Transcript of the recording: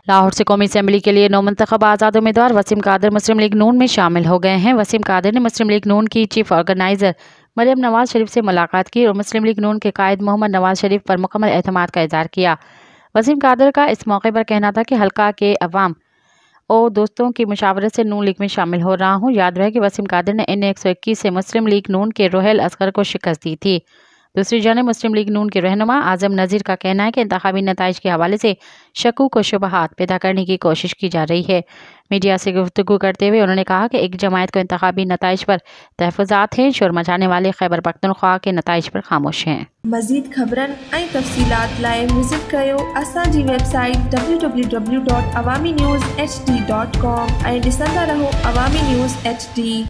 लाहौर से कौमी असम्बली के लिए नौमंतखब आज़ाद उम्मीदवार वसीम कादर मुस्लिम लीग नून में शामिल हो गए हैं। वसीम कादर ने मुस्लिम लीग नून की चीफ ऑर्गेनाइजर मरियम नवाज शरीफ से मुलाकात की और मुस्लिम लीग नून के कायद मोहम्मद नवाज शरीफ पर मुकम्मल एतमाद का इज़हार किया। वसीम कादर का इस मौके पर कहना था कि हल्का के अवाम और दोस्तों की मुशावरत से नून लीग में शामिल हो रहा हूँ। याद रहे कि वसीम कादर ने N121 से मुस्लिम लीग नून के रोहेल असगर को शिकस्त दी थी। दूसरी जानिब मुस्लिम लीग नून के रहनुमा आजम नज़ीर का कहना है कि इंतखाबी नताइज के हवाले से शकूक व शुबहात पैदा करने की कोशिश की जा रही है। मीडिया से गुफ्तगू करते हुए उन्होंने कहा कि एक जमायत को इंतखाबी नताइज पर तहफ़्फ़ुज़ात हैं। शोर मचाने वाले खैबर पख्तूनख्वा के नताइज पर खामोश हैं। मज़ीद ख़बरन ऐं तफ़सीलात लाइ विज़िट कयो असांजी वेबसाइट www.awamiNewsHD.com ऐं ॾिसंदा रहो अवामी न्यूज़ HD।